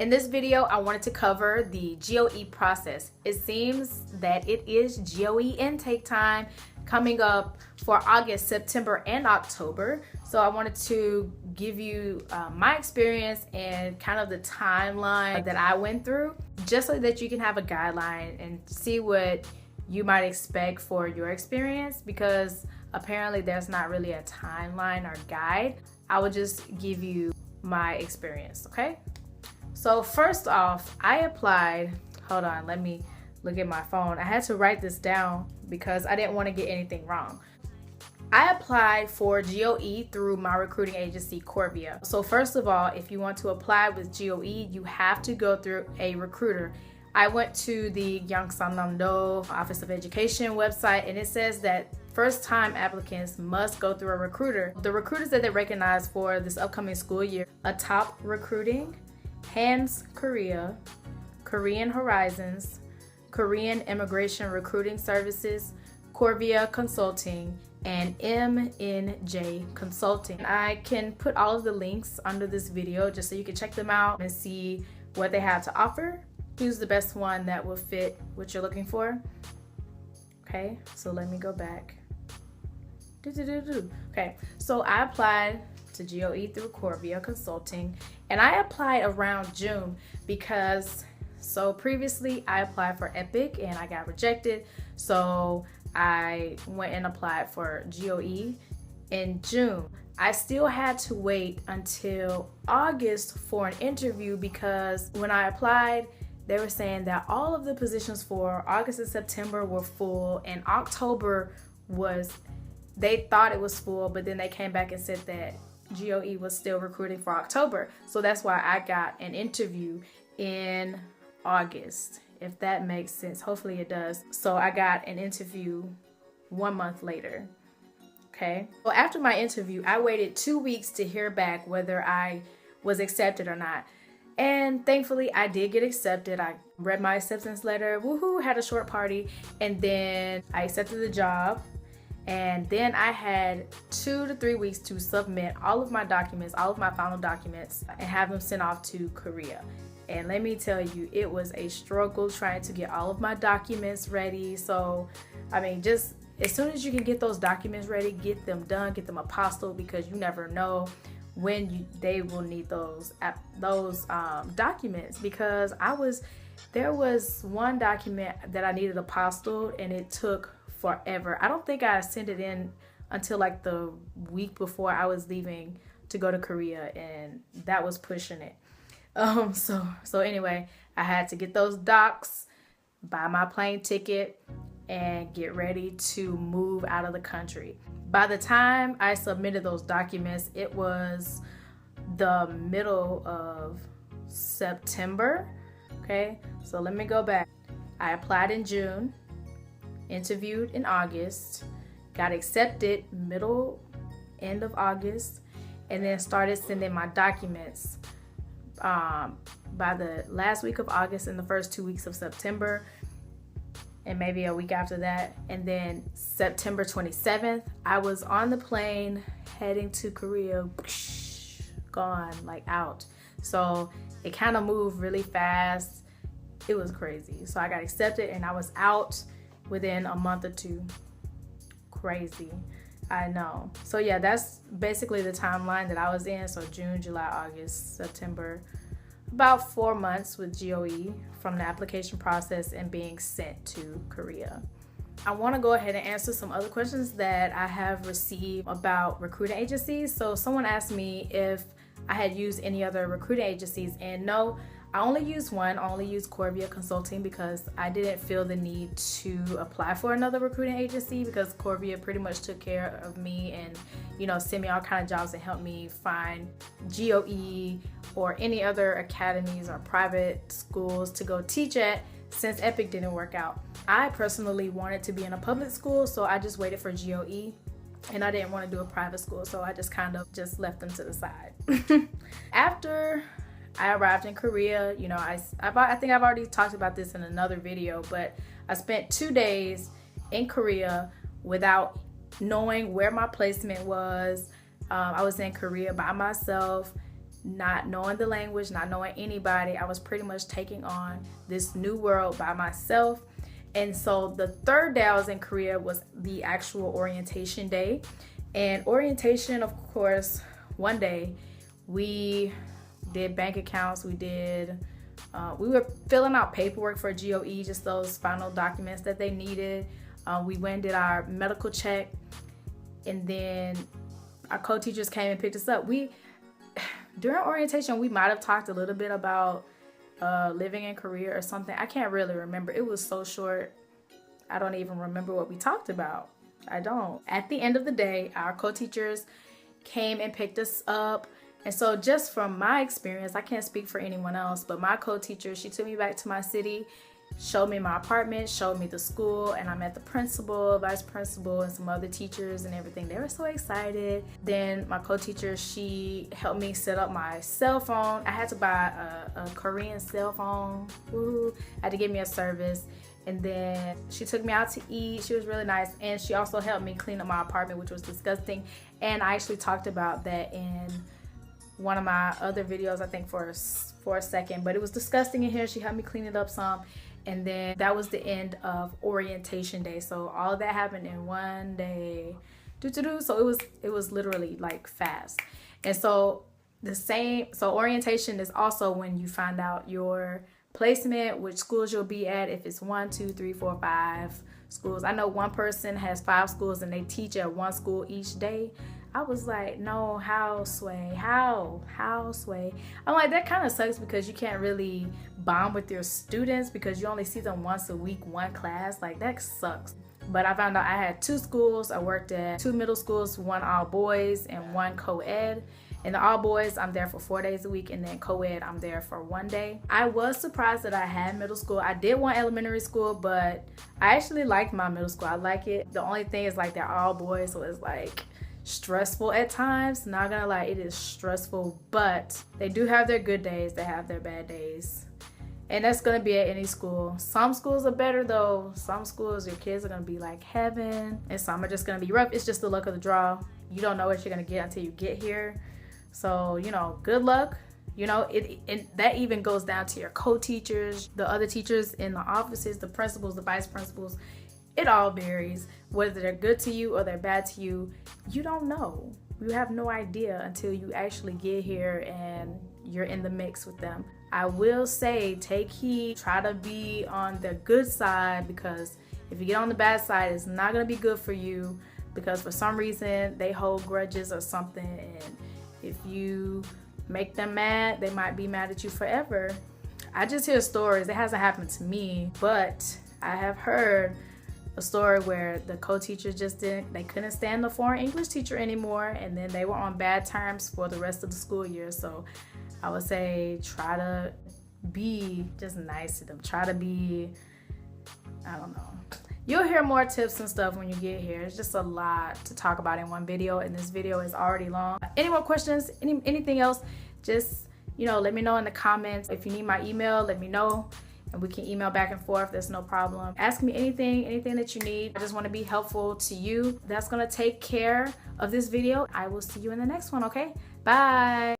In this video, I wanted to cover the GOE process. It seems that it is GOE intake time coming up for August, September, and October. So I wanted to give you my experience and kind of the timeline that I went through, just so that you can have a guideline and see what you might expect for your experience, because apparently there's not really a timeline or guide. I will just give you my experience, okay? So first off, I applied, hold on, let me look at my phone. I had to write this down because I didn't want to get anything wrong. I applied for GOE through my recruiting agency, Corvia. So first of all, if you want to apply with GOE, you have to go through a recruiter. I went to the Gyeongsangnam-do Office of Education website, and it says that first-time applicants must go through a recruiter. The recruiters that they recognize for this upcoming school year: Top Recruiting, Hands Korea, Korean Horizons, Korean Immigration Recruiting Services, Corvia Consulting, and MNJ Consulting. I can put all of the links under this video just so you can check them out and see what they have to offer. Choose the best one that will fit what you're looking for. Okay, so let me go back. Okay, so I applied to GOE through Corvia Consulting, and I applied around June because previously I applied for Epic and I got rejected, so I went and applied for GOE in June. I still had to wait until August for an interview because when I applied, they were saying that all of the positions for August and September were full, and October they thought it was full, but then they came back and said that GOE was still recruiting for October. So that's why I got an interview in August, if that makes sense. Hopefully it does. So I got an interview 1 month later. Okay. Well, after my interview, I waited 2 weeks to hear back whether I was accepted or not. And thankfully I did get accepted. I read my acceptance letter, woohoo, had a short party, and then I accepted the job. And then I had 2 to 3 weeks to submit all of my documents, all of my final documents, and have them sent off to Korea. And let me tell you, it was a struggle trying to get all of my documents ready. So, I mean, just as soon as you can get those documents ready, get them done, get them apostilled, because you never know when they will need those documents. Because there was one document that I needed apostilled, and it took forever. I don't think I sent it in until like the week before I was leaving to go to Korea, and that was pushing it. So anyway, I had to get those docs, buy my plane ticket, and get ready to move out of the country. By the time I submitted those documents, it was the middle of September. Okay, so let me go back. I applied in June, interviewed in August, got accepted end of August, and then started sending my documents by the last week of August and the first 2 weeks of September, and maybe a week after that. And then September 27th, I was on the plane heading to Korea, gone, like out. So it kind of moved really fast. It was crazy. So I got accepted and I was out within a month or two. Crazy, I know. So yeah, that's basically the timeline that I was in. So June, July, August, September, about 4 months with GOE from the application process and being sent to Korea. I want to go ahead and answer some other questions that I have received about recruiting agencies. So someone asked me if I had used any other recruiting agencies, and no, I only used one. I only used Corvia Consulting because I didn't feel the need to apply for another recruiting agency, because Corvia pretty much took care of me and, you know, sent me all kind of jobs and helped me find GOE or any other academies or private schools to go teach at, since Epic didn't work out. I personally wanted to be in a public school, so I just waited for GOE, and I didn't want to do a private school, so I just kind of just left them to the side. After I arrived in Korea, you know, I think I've already talked about this in another video, but I spent 2 days in Korea without knowing where my placement was. I was in Korea by myself, not knowing the language, not knowing anybody. I was pretty much taking on this new world by myself. And so the third day I was in Korea was the actual orientation day. And orientation, of course, one day we did bank accounts, we were filling out paperwork for GOE, just those final documents that they needed. We went and did our medical check, and then our co-teachers came and picked us up. During orientation, we might have talked a little bit about living in Korea or something. I can't really remember. It was so short. I don't even remember what we talked about. I don't. At the end of the day, our co-teachers came and picked us up. And so just from my experience, I can't speak for anyone else, but my co-teacher, she took me back to my city, showed me my apartment, showed me the school, and I met the principal, vice principal, and some other teachers and everything. They were so excited. Then my co-teacher, she helped me set up my cell phone. I had to buy a Korean cell phone. Woo! I had to give me a service. And then she took me out to eat. She was really nice. And she also helped me clean up my apartment, which was disgusting. And I actually talked about that in one of my other videos, I think for a second, but it was disgusting in here. She helped me clean it up some. And then that was the end of orientation day. So all of that happened in one day. So it was literally like fast. And so orientation is also when you find out your placement, which schools you'll be at, if it's 1, 2, 3, 4, 5 schools. I know one person has 5 schools and they teach at one school each day. I was like, no, how, Sway? How, Sway? I'm like, that kind of sucks because you can't really bond with your students because you only see them once a week, one class. Like, that sucks. But I found out I had 2 schools. I worked at 2 middle schools, 1 all boys and 1 co-ed. In the all boys, I'm there for 4 days a week, and then co-ed, I'm there for 1 day. I was surprised that I had middle school. I did want elementary school, but I actually liked my middle school. I like it. The only thing is like they're all boys, so it's like stressful at times. Not gonna lie, it is stressful, but they do have their good days. They have their bad days. And that's gonna be at any school. Some schools are better though. Some schools, your kids are gonna be like heaven, and some are just gonna be rough. It's just the luck of the draw. You don't know what you're gonna get until you get here. So, you know, good luck. You know, that even goes down to your co-teachers, the other teachers in the offices, the principals, the vice principals. It all varies. Whether they're good to you or they're bad to you, you don't know. You have no idea until you actually get here and you're in the mix with them. I will say, take heed, try to be on the good side, because if you get on the bad side, it's not gonna be good for you, because for some reason they hold grudges or something, and if you make them mad, they might be mad at you forever. I just hear stories. It hasn't happened to me, but I have heard a story where the co-teachers they couldn't stand the foreign English teacher anymore, and then they were on bad terms for the rest of the school year. So I would say try to be just nice to them. Try to be, I don't know. You'll hear more tips and stuff when you get here. It's just a lot to talk about in one video, and this video is already long. Any more questions, anything else, just, you know, let me know in the comments. If you need my email, let me know, and we can email back and forth. There's no problem. Ask me anything that you need. I just want to be helpful to you. That's gonna take care of this video. I will see you in the next one, okay? Bye.